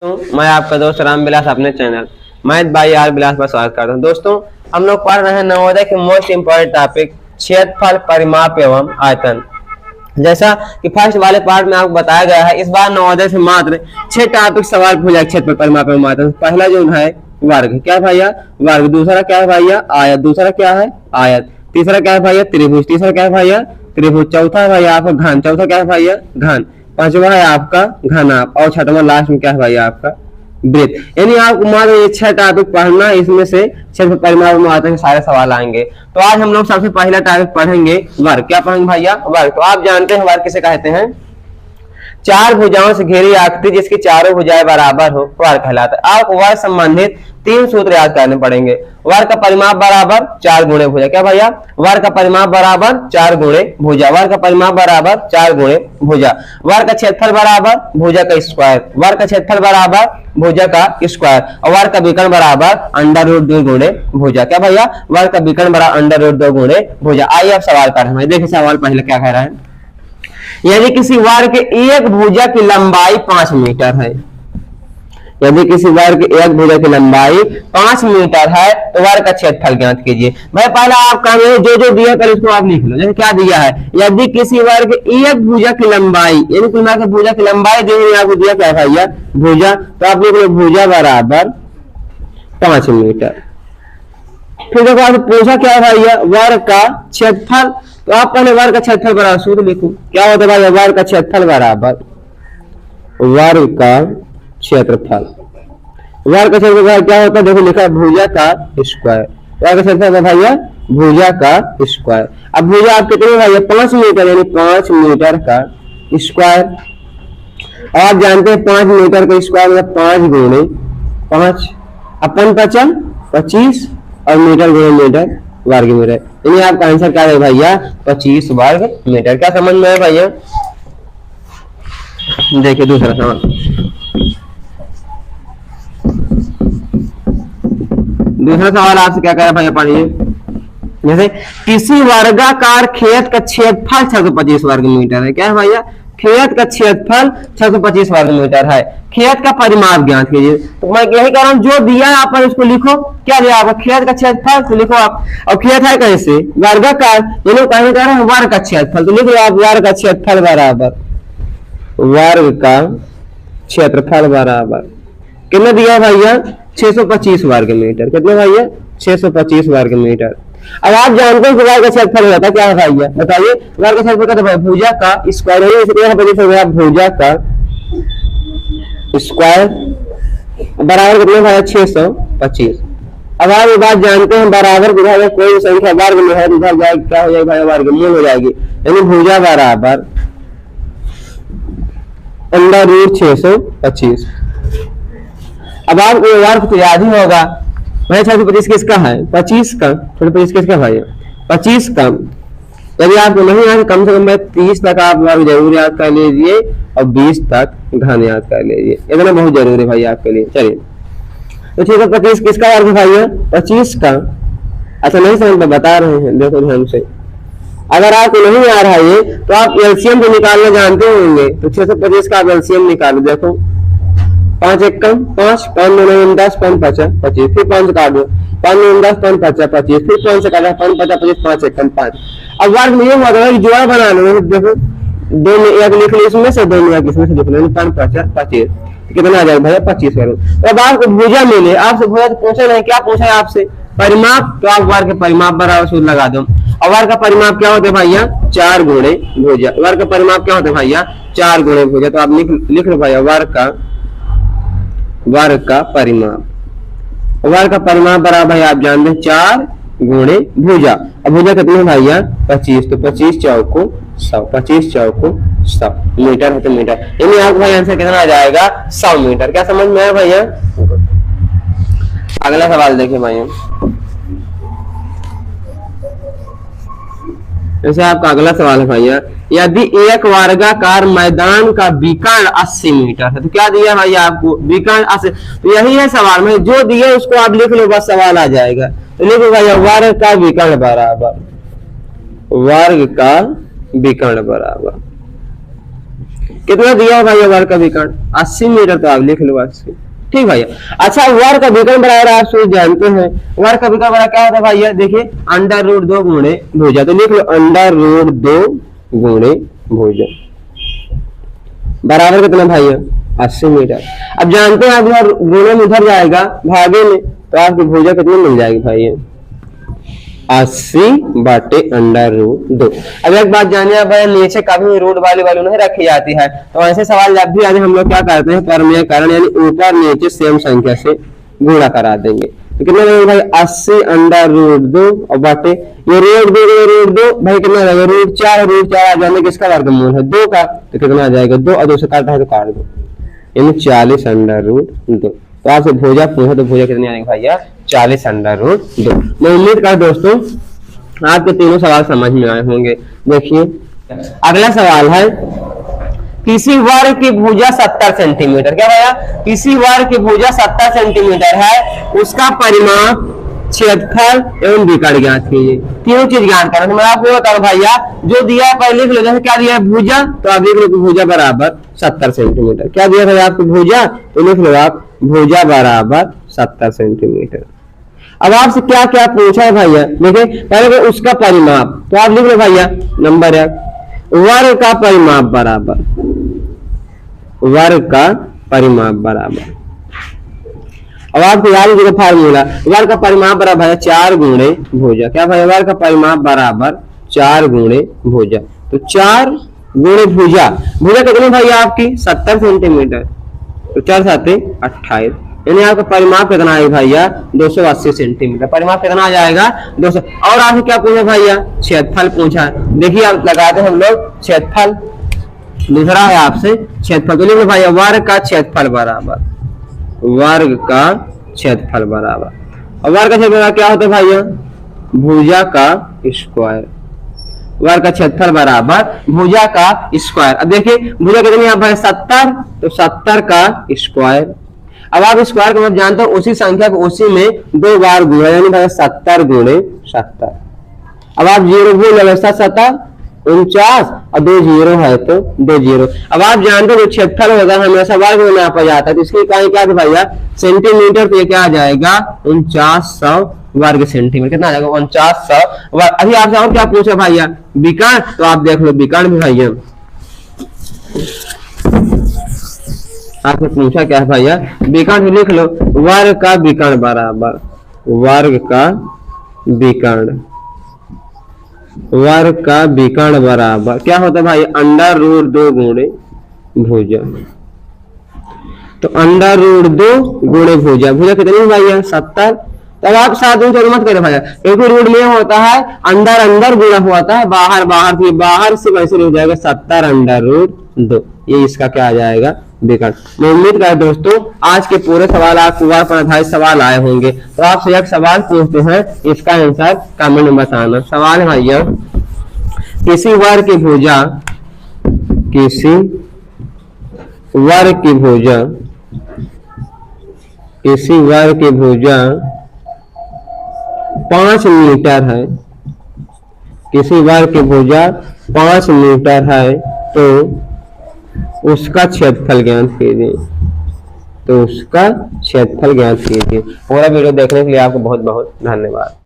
मैं आपका दोस्त राम विलास अपने चैनल मैथ बाई आर विलास पर स्वागत करता हूँ। दोस्तों, हम लोग पढ़ रहे हैं नवोदय के मोस्ट इम्पोर्टेंट टॉपिक क्षेत्रफल, परिमाप एवं आयतन। जैसा कि फर्स्ट वाले पार्ट में आपको बताया गया है, इस बार नवोदय से मात्र 6 टॉपिक सवाल पूछा क्षेत्रफल, परिमाप एवं आयतन। पहला जो है वर्ग, क्या है भैया वर्ग। दूसरा क्या है भैया आयत। दूसरा क्या है आयत। तीसरा क्या है भैया त्रिभुज। तीसरा क्या है भैया त्रिभुज। चौथा है भैया आपका घन। चौथा क्या है भैया घन। पांचवा है आपका घनाप और छठवां लास्ट में क्या है भैया आपका वृत्त। यानी आपको मात्र ये 6 टॉपिक पढ़ना, इसमें से क्षेत्रफल, परिमाप एवं आयतन के सारे सवाल आएंगे। तो आज हम लोग सबसे पहला टॉपिक पढ़ेंगे वर्ग। क्या पढ़ेंगे भैया वर्ग। तो आप जानते हैं वर्ग किसे कहते हैं, 4 भुजाओं से घिरी आकृति जिसकी चारों भुजाएं बराबर हो वर्ग कहलाता है। आपको वर्ग संबंधित 3 सूत्र याद करने पड़ेंगे। वर्ग का परिमाप बराबर 4 गुणे भुजा। क्या भैया वर्ग का परिमाप बराबर 4 गुणे भुजा। वर्ग का परिमाप बराबर 4 गुणे भुजा। वर्ग का क्षेत्रफल बराबर भुजा का स्क्वायर। वर्ग का क्षेत्रफल बराबर भुजा का स्क्वायर और वर्ग का विकर्ण बराबर √2 गुणे भुजा। क्या भैया वर्ग का विकर्ण बराबर √2 गुणे भुजा। आइए अब सवाल पढ़ें। देखिए सवाल पहले क्या कह रहा है, यदि किसी वर्ग के एक भुजा की लंबाई 5 मीटर है, यदि किसी वर्ग के एक भुजा की लंबाई 5 मीटर है तो वर्ग का क्षेत्रफल ज्ञात कीजिए। भाई पहला आप काम जो जो दिया पहले उसको आप लिख लो। जैसे क्या दिया है, यदि किसी वर्ग के एक भुजा की लंबाई, यानी कुल मिलाकर भुजा की लंबाई देंगे, आपको दिया क्या भैया भुजा, तो आप लिख लो भुजा बराबर 5 मीटर। फिर देखो आपसे पूछा क्या है भैया वर्ग का क्षेत्रफल, तो आप पहले वर्ग का क्षेत्रफल बराबर सूत्र लिखो। क्या होता है भाई वर्ग का क्षेत्रफल बराबर वर्ग का क्षेत्रफल। वर्ग का क्षेत्रफल क्या होता है, देखो लिखा है भुजा का स्क्वायर। वर्ग का क्षेत्रफल भैया भुजा का स्क्वायर। अब भुजा आप कितने भैया 5 मीटर, यानी 5 मीटर का स्क्वायर। और आप जानते हैं 5 मीटर का स्क्वायर मतलब 5 गुणे 5 अपन 25 और मीटर गुणे मीटर वर्ग मीटर। यानी आपका आंसर क्या है भैया 25 वर्ग मीटर। क्या समझ में है भैया। देखिए दूसरा सवाल, दूसरा सवाल आपसे क्या कह रहा है भैया पढ़िए। जैसे किसी वर्गाकार खेत का क्षेत्रफल 625 वर्ग मीटर है। क्या है भैया खेत का क्षेत्रफल 625 वर्ग मीटर है। खेत का परिमाप ज्ञात कीजिए। तो मैं यही कह रहा हूं जो दिया है आप उसको लिखो। क्या दिया आपको खेत का क्षेत्रफल, तो लिखो आप। और खेत है कैसे वर्गाकार, यानी कहने कह रहे हैं वर्ग का क्षेत्रफल, तो लिख लो आप वर्ग का क्षेत्रफल बराबर वर्ग का क्षेत्रफल बराबर कितना दिया भैया 625 वर्ग मीटर। कितने भैया 625 वर्ग मीटर। अब आप जानते हैं कि वर्ग का क्षेत्रफल होता है क्या है भैया बताइए। वर्ग का क्षेत्रफल कहते हैं भुजा का स्क्वायर, भुजा का स्क्वायर बराबर कितने भैया 625। अब आप ये बात जानते हैं बराबर कोई संख्या वर्ग में है तो इधर जाएगी क्या हो जाएगी भैया वर्गमूल हो जाएगी। यानी भुजा बराबर √625। अब आपको वर्ग तो याद ही होगा भाई 625 किसका है 25 का, 25 किसका भाई 25 का। यदि आपको नहीं याद कम से कम भाई 30 तक आप वर्ग जरूर याद कर लीजिए और 20 तक घन याद कर लीजिए, इतना बहुत जरूरी है भाई आपके लिए। चलिए तो ठीक है 25 किसका वर्ग भाई 25 का। अच्छा नहीं समझ में बता रहे हैं, देखो ध्यान से। अगर आपको नहीं आ रहा है ये तो आप एलसीएम भी निकालना जानते होंगे। तो 625 का आप एलसीएम निकालो। देखो 5 1 कम 5 5 9 10 5 5 25, फिर 5 काट दो 5 9 10 5 5 25, फिर 5 से काटा 5 5 25 5 1 कम 5। अब वर्ग में ये हुआ था कि जोड़ा बना लो। देखो 2 में एक लिख लो इसमें से, 2 में एक इसमें से लिख लो 5 5 25 कितना आ जाएगा भैया 25 वर्ग। तो अब आपको भुजा मिले, आपसे भुजा तो पूछा नहीं, क्या पूछा है आपसे परिमाप, तो आप वर्ग के परिमाप बराबर सूत्र लगा दो। और वर्ग का परिमाप क्या होता है भैया 4 गुणे भुजा। वर्ग का परिमाप क्या होता है भैया 4 गुणे भुजा। तो आप लिख लो भैया वर्ग का परिमाप। वर्ग का परिमाप बराबर है आप जानते हैं 4 गुणे भुजा। अब भुजा कितने भैया 25, तो 25 चौको 100, 25 चौको 100 मीटर है तो मीटर। यानी आपको भाई आंसर कितना आ जाएगा 100 मीटर। क्या समझ में आया भैया। अगला सवाल देखिए भैया। जैसे आपका अगला सवाल है भैया, यदि एक वर्गाकार मैदान का विकर्ण 80 मीटर है, तो क्या दिया भैया आपको विकर्ण 80। तो यही है सवाल में जो दिया उसको आप लिख लो, बस सवाल आ जाएगा। तो लिखो भैया वर्ग का विकर्ण बराबर वर्ग का विकर्ण बराबर कितना दिया है भैया वर्ग का विकर्ण 80 मीटर, तो आप लिख लो 80। ठीक भैया। अच्छा वर्ग का विकर्ण बराबर आप सब जानते हैं, वर्ग का विकर्ण बराबर क्या होता है भैया, देखिए √2 गुणे भुजा, तो लिख लो √2 गुणे भुजा बराबर कितना भैया 80 मीटर। अब जानते हैं आप यार गुणे में उधर जाएगा भागे में, तो आपकी भुजा कितनी मिल जाएगी भैया 80/√2। अब एक बात जानिए भाई, नीचे कभी रूट वाली वैल्यू नहीं रखी जाती है, तो ऐसे सवाल जब भी आते हम लोग क्या करते हैं परमेयकरण यानी ऊपर नीचे सेम संख्या से गुणा करा देंगे। तो कितना लगेगा भाई 80/√2 और बटे ये √2 भाई कितना लगेगा √4 आ जाने किसका वर्गमूल है 2 का, तो कितना आ जाएगा 2 और 2 से काटा है तो काट दो यानी 40/√2। तो आपसे भुजा पूछा तो भुजा कितनी आएगी भैया 40/√2। मैं उम्मीद कर दोस्तों आपके तीनों सवाल समझ में आए होंगे। देखिए अगला सवाल है, किसी वर्ग की भुजा 70 सेंटीमीटर, क्या भैया किसी वर्ग की भुजा 70 सेंटीमीटर है, उसका परिमाप क्षेत्रफल एवं विकर्ण ज्ञात कीजिए। तीनों चीज ज्ञात करना। तो मैं आपको बता रहा भैया जो दिया है पहले लिख लो, जैसे क्या दिया है भुजा, तो आप लिख लो भुजा बराबर 70 सेंटीमीटर। क्या दिया भैया आपको भुजा, तो लिख लो आप भुजा बराबर 70 सेंटीमीटर। अब आपसे क्या क्या पूछा है भैया, देखिए पहले उसका परिमाप, तो आप लिख लो भैया नंबर 1 वर्ग का परिमाप बराबर, वर्ग का परिमाप बराबर। अब आपको याद लीजिएगा फार्मूला, वर्ग का परिमाप बराबर है 4 गुणे भुजा। क्या भाई वर्ग का परिमाप बराबर 4 गुणे भुजा, तो 4 गुणे भुजा, भुजा कितनी भैया आपकी 70 सेंटीमीटर, तो 4 7 28 यानी आपका परिमाप कितना आएगा भैया 280 सेंटीमीटर। परिमाप कितना आ जाएगा 200। और आपसे क्या पूछा भैया क्षेत्रफल पूछा। देखिए आप लगाते हैं हम लोग क्षेत्रफल, दूसरा है आपसे क्षेत्रफल, तो लिखो भैया वर्ग का क्षेत्रफल बराबर, वर्ग का क्षेत्रफल बराबर। और वर्ग का क्षेत्रफल क्या होता है भैया भुजा का स्क्वायर, वर्ग का क्षेत्रफल बराबर भुजा का स्क्वायर। अब देखिए भुजा कितनी यहाँ पर 70, तो 70 का स्क्वायर। अब आप स्क्वायर का मतलब जानते हो उसी संख्या को उसी में 2 बार गुणा, यानी भाई 70 गुणे 70। अब आप 0 भूल 7 49 और 2 0 है तो 2 0। अब आप जानते हो क्षेत्रफल होगा हमेशा वर्ग में नापा जाता है, तो इसकी इकाई क्या है भैया सेंटीमीटर, तो ये क्या आ जाएगा 4900 वर्ग सेंटीमीटर। कितना आ जाएगा 4900 वर्ग। अभी आपसे और क्या पूछा भैया विकर्ण, तो आप देख लो विकर्ण भी भैया आपने पूछा क्या है भैया विकर्ण, लिख लो वर्ग का विकर्ण बराबर, वर्ग का विकर्ण, वर्ग का विकर्ण बराबर क्या होता है भाई √2 गुणे भुजा। तो √2 गुणे भुजा, भुजा कितनी भैया 70। तब आप साथ में चलो मत करो भैया, क्योंकि रूट में होता है अंदर अंदर गुणा होता है बाहर बाहर, फिर बाहर से वैसे हो जाएगा 70/√2। ये इसका क्या आ जाएगा विकर्ण। मैं उम्मीद करता हूं दोस्तों आज के पूरे सवाल आपको वर्ग पर आधारित सवाल आए होंगे। तो आपसे एक सवाल पूछते हैं, इसका आंसर कमेंट में बताना। सवाल है भैया किसी वर्ग की भुजा, किसी वर्ग की भुजा, किसी वर्ग की भुजा 5 मीटर है, किसी वर्ग की भुजा 5 मीटर है, तो उसका क्षेत्रफल ज्ञात कीजिए, तो उसका क्षेत्रफल ज्ञात कीजिए। पूरा वीडियो देखने के लिए आपको बहुत बहुत धन्यवाद।